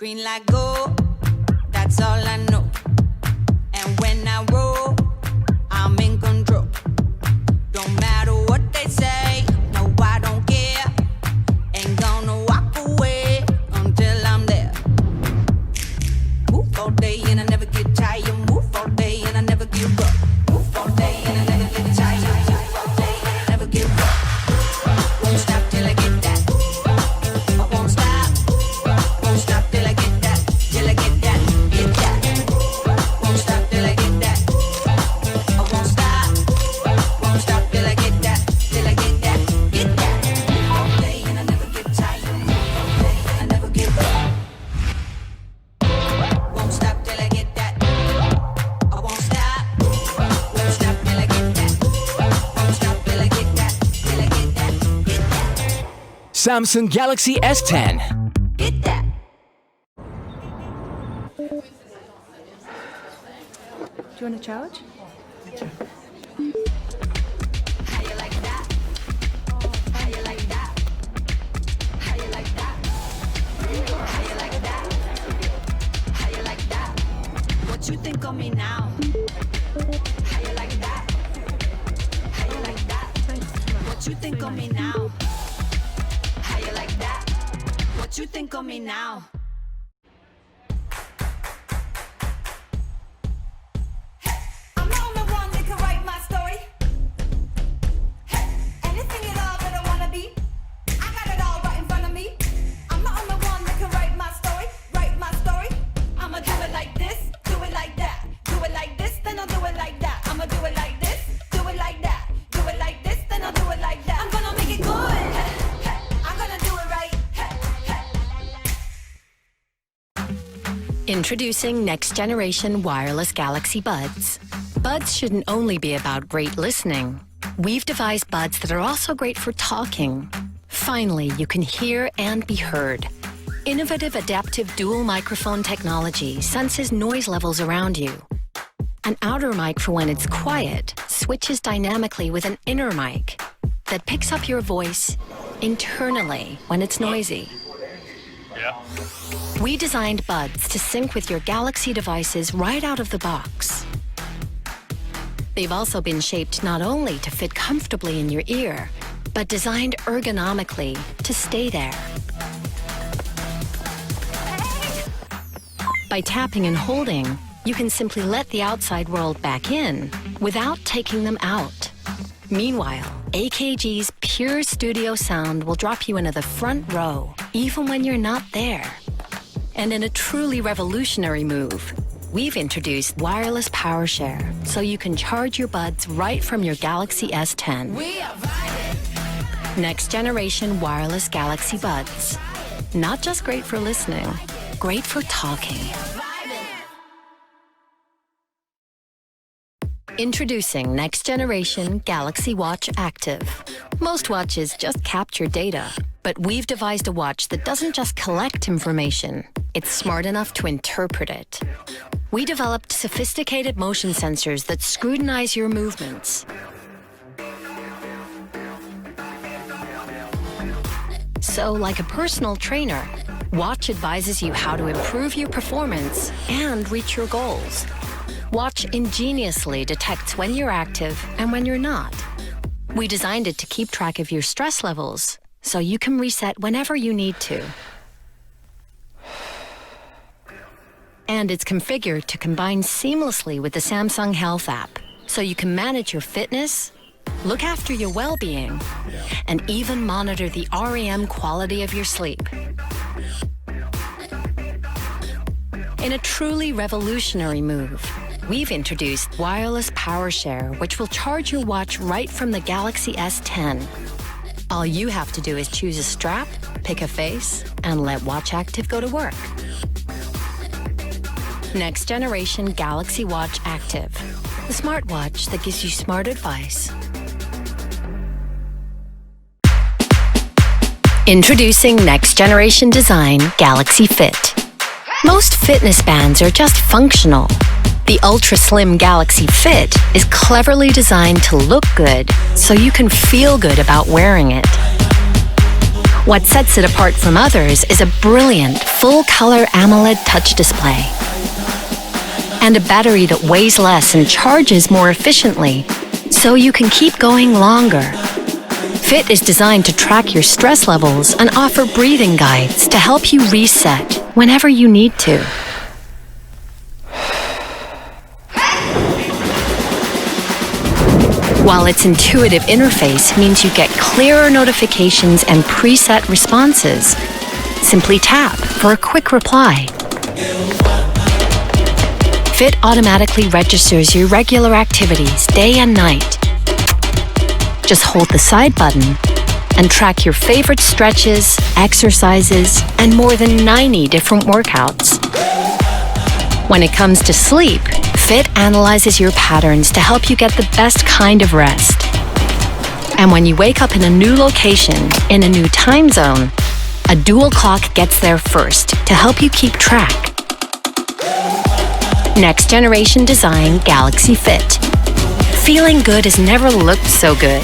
Green light go, that's all I know. And when I roll, I'm in control. Don't matter what they say, no, I don't care. Ain't gonna walk away until I'm there. Move all day and I never get tired. Move all day and I never give up. Move all day and I never get tired. Move all day and I never give up. Won't stop till I get that. I won't stop. Won't stop till I get that. Till I get that. Get that. Won't stop till I get that. I won't stop. Won't stop till I get that. Till I get that. Get that. Move all day and I never get tired. Move all day and I never give up. Won't stop till I get that. I won't stop. Won't stop till I get that. Won't stop till I get that. Till I get that. Get that. Samsung Galaxy S10. Get that. Do you want to charge? How you like that? How you like that? How you like that? How you like that? How you like that? What you think of me now? How you like that? How you like that? What you think of me now? How you like that? What you think of me now? I'm the only one that can write my story. Anything at all that I wanna be, I got it all right in front of me. I'm the only one that can write my story, write my story. I'ma do it like this, do it like that, do it like this, then I'll do it like that. I'ma do it like this, do it like that, do it like this, then I'll do it like that. I'm gonna make it good. I'm gonna do it right. Introducing next generation wireless Galaxy Buds. Buds shouldn't only be about great listening. We've devised buds that are also great for talking. Finally, you can hear and be heard. Innovative adaptive dual microphone technology senses noise levels around you. An outer mic for when it's quiet switches dynamically with an inner mic that picks up your voice internally when it's noisy. We designed buds to sync with your Galaxy devices right out of the box. They've also been shaped not only to fit comfortably in your ear, but designed ergonomically to stay there. By tapping and holding, you can simply let the outside world back in without taking them out. Meanwhile, AKG's pure studio sound will drop you into the front row, even when you're not there. And in a truly revolutionary move, we've introduced wireless power share, so you can charge your buds right from your Galaxy S10. We are vibing. Next generation wireless Galaxy Buds. Not just great for listening, great for talking. Introducing next generation Galaxy Watch Active. Most watches just capture data, but we've devised a watch that doesn't just collect information, it's smart enough to interpret it. We developed sophisticated motion sensors that scrutinize your movements. So, like a personal trainer, Watch advises you how to improve your performance and reach your goals. Watch ingeniously detects when you're active and when you're not. We designed it to keep track of your stress levels, so you can reset whenever you need to. And it's configured to combine seamlessly with the Samsung Health app, so you can manage your fitness, look after your well-being, and even monitor the REM quality of your sleep. In a truly revolutionary move, we've introduced wireless power share, which will charge your watch right from the Galaxy S10. All you have to do is choose a strap, pick a face, and let Watch Active go to work. Next generation Galaxy Watch Active, the smartwatch that gives you smart advice. Introducing next generation design Galaxy Fit. Most fitness bands are just functional. The ultra-slim Galaxy Fit is cleverly designed to look good so you can feel good about wearing it. What sets it apart from others is a brilliant full-color AMOLED touch display and a battery that weighs less and charges more efficiently so you can keep going longer. Fit is designed to track your stress levels and offer breathing guides to help you reset whenever you need to. While its intuitive interface means you get clearer notifications and preset responses, simply tap for a quick reply. Fit automatically registers your regular activities day and night. Just hold the side button and track your favorite stretches, exercises, and more than 90 different workouts. When it comes to sleep, Fit analyzes your patterns to help you get the best kind of rest. And when you wake up in a new location, in a new time zone, a dual clock gets there first to help you keep track. Next generation design Galaxy Fit. Feeling good has never looked so good.